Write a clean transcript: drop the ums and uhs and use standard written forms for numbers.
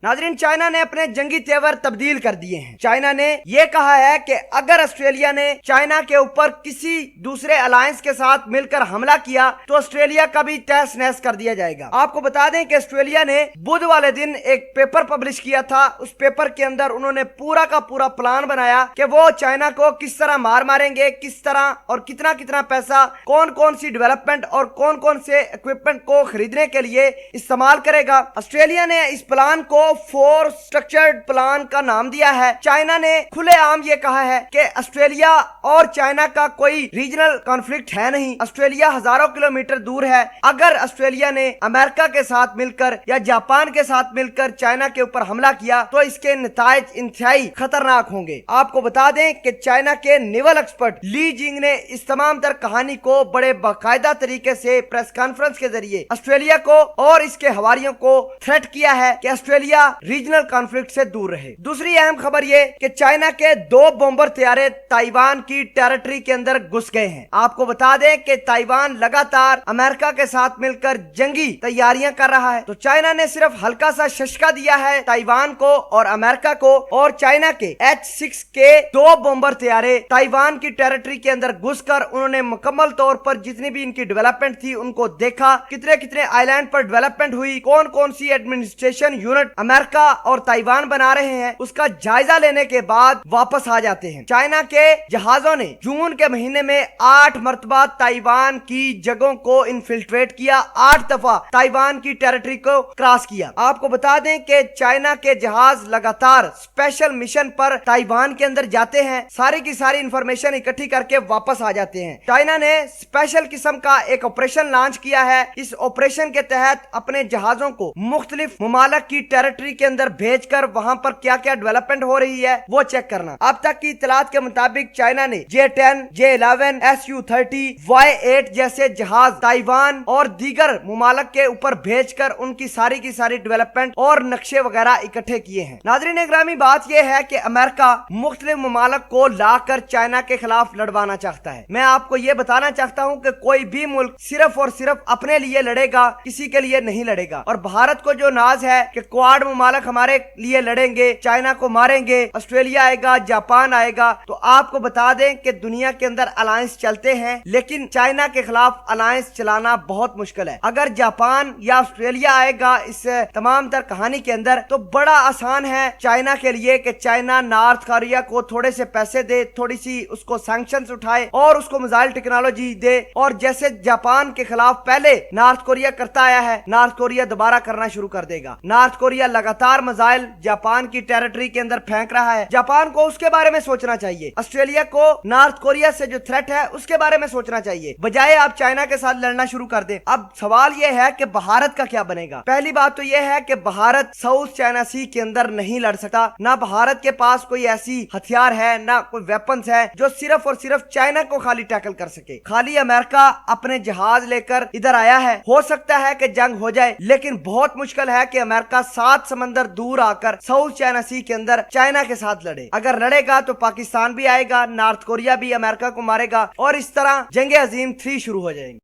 नाज़रीन, चाइना ने अपने जंगी तेवर तब्दील कर दिए हैं। चाइना ने यह कहा है कि अगर ऑस्ट्रेलिया ने चाइना के ऊपर किसी दूसरे अलायंस के साथ मिलकर हमला किया तो ऑस्ट्रेलिया का भी तहस नहस कर दिया जाएगा। आपको बता दें कि ऑस्ट्रेलिया ने बुध वाले दिन एक पेपर पब्लिश किया था। उस पेपर के अंदर उन्होंने पूरा का पूरा प्लान बनाया कि वो चाइना को किस तरह मारेंगे, किस तरह और कितना कितना पैसा, कौन कौन सी डेवलपमेंट और कौन कौन से इक्विपमेंट को खरीदने के लिए इस्तेमाल करेगा। ऑस्ट्रेलिया ने इस प्लान को 4 स्ट्रक्चर्ड प्लान का नाम दिया है। चाइना ने खुलेआम ये कहा है कि ऑस्ट्रेलिया और चाइना का कोई रीजनल कॉन्फ्लिक्ट है नहीं। ऑस्ट्रेलिया हजारों किलोमीटर दूर है। अगर ऑस्ट्रेलिया ने अमेरिका के साथ मिलकर या जापान के साथ मिलकर चाइना के ऊपर हमला किया तो इसके नताइज इंतहाई खतरनाक होंगे। आपको बता दें कि चाइना के नेवल एक्सपर्ट ली जिंग ने इस तमाम तर कहानी को बड़े बाकायदा तरीके से प्रेस कॉन्फ्रेंस के जरिए ऑस्ट्रेलिया को और इसके हवारियों को थ्रेट किया है कि ऑस्ट्रेलिया रीजनल कॉन्फ्लिक्ट से दूर रहे। दूसरी अहम खबर ये कि चाइना के 2 बॉम्बर तैयारे ताइवान की टेरिटरी के अंदर घुस गए हैं। आपको बता दें कि ताइवान लगातार अमेरिका के साथ मिलकर जंगी तैयारियां कर रहा है। तो चाइना ने सिर्फ हल्का सा शशका दिया है ताइवान को और अमेरिका को, और चाइना के H-6 के 2 बॉम्बर तैयारे ताइवान की टेरिटरी के अंदर घुसकर उन्होंने मुकम्मल तौर पर जितनी भी इनकी डेवलपमेंट थी उनको देखा, कितने कितने आइलैंड पर डेवलपमेंट हुई, कौन कौन सी एडमिनिस्ट्रेशन यूनिट अमेरिका और ताइवान बना रहे हैं, उसका जायजा लेने के बाद वापस आ जाते हैं। चाइना के जहाजों ने जून के महीने में 8 मरतबा ताइवान की जगहों को इन्फिल्ट्रेट किया, 8 दफा ताइवान की टेरिटरी को क्रॉस किया। आपको बता दें कि चाइना के जहाज लगातार स्पेशल मिशन पर ताइवान के अंदर जाते हैं, सारी की सारी इंफॉर्मेशन इकट्ठी करके वापस आ जाते हैं। चाइना ने स्पेशल किस्म का एक ऑपरेशन लॉन्च किया है। इस ऑपरेशन के तहत अपने जहाजों को मुख्तलिफ मुमालिक की टेरिटरी के अंदर भेजकर वहां पर क्या क्या डेवलपमेंट हो रही है वो चेक करना। अब तक की इतलात के मुताबिक चाइना ने J-10, J-11, Su-30, Y-8 जैसे जहाज ताइवान और दीगर मुमालिक के ऊपर भेजकर उनकी सारी की सारी डेवलपमेंट और नक्शे वगैरह इकट्ठे किए हैं। नाज़रीन इकरामी, बात यह है कि अमेरिका मुख्तलिफ मुमालिक को लाकर चाइना के खिलाफ लड़वाना चाहता है। मैं आपको ये बताना चाहता हूँ कि कोई भी मुल्क सिर्फ और सिर्फ अपने लिए लड़ेगा, किसी के लिए नहीं लड़ेगा। और भारत को जो नाज है कि क्वाड मुमालिक हमारे लिए लड़ेंगे, चाइना को मारेंगे, ऑस्ट्रेलिया आएगा, जापान आएगा, तो आपको बता दें कि दुनिया के अंदर अलायंस चलते हैं, लेकिन चाइना के खिलाफ अलायंस चलाना बहुत मुश्किल है। अगर जापान या ऑस्ट्रेलिया आएगा इस तमाम तर कहानी के अंदर तो बड़ा आसान है चाइना के लिए कि चाइना नॉर्थ कोरिया को थोड़े से पैसे दे, थोड़ी सी उसको सैंक्शंस उठाए और उसको मिसाइल टेक्नोलॉजी दे, और जैसे जापान के खिलाफ पहले नॉर्थ कोरिया करता आया है, नॉर्थ कोरिया दोबारा करना शुरू कर देगा। नॉर्थ कोरिया लगातार मिसाइल जापान की टेरिटरी के अंदर फेंक रहा है। जापान को उसके बारे में सोचना चाहिए, ऑस्ट्रेलिया को नॉर्थ कोरिया से जो थ्रेट है उसके बारे में सोचना चाहिए, बजाय आप चाइना के साथ लड़ना शुरू कर दे। अब सवाल यह है कि भारत का क्या बनेगा। पहली बात तो यह है कि भारत साउथ चाइना सी के अंदर नहीं लड़ सकता, ना भारत के पास कोई ऐसी हथियार है, ना कोई वेपन्स है जो सिर्फ और सिर्फ चाइना को खाली टैकल कर सके। खाली अमेरिका अपने जहाज लेकर इधर आया है, हो सकता है कि जंग हो जाए, लेकिन बहुत मुश्किल है कि अमेरिका 7 समंदर दूर आकर साउथ चाइना सी के अंदर चाइना के साथ लड़े। अगर लड़ेगा तो पाकिस्तान भी आएगा, नॉर्थ कोरिया भी अमेरिका को मारेगा और इस तरह जंग अजीम 3 शुरू हो जाएंगी।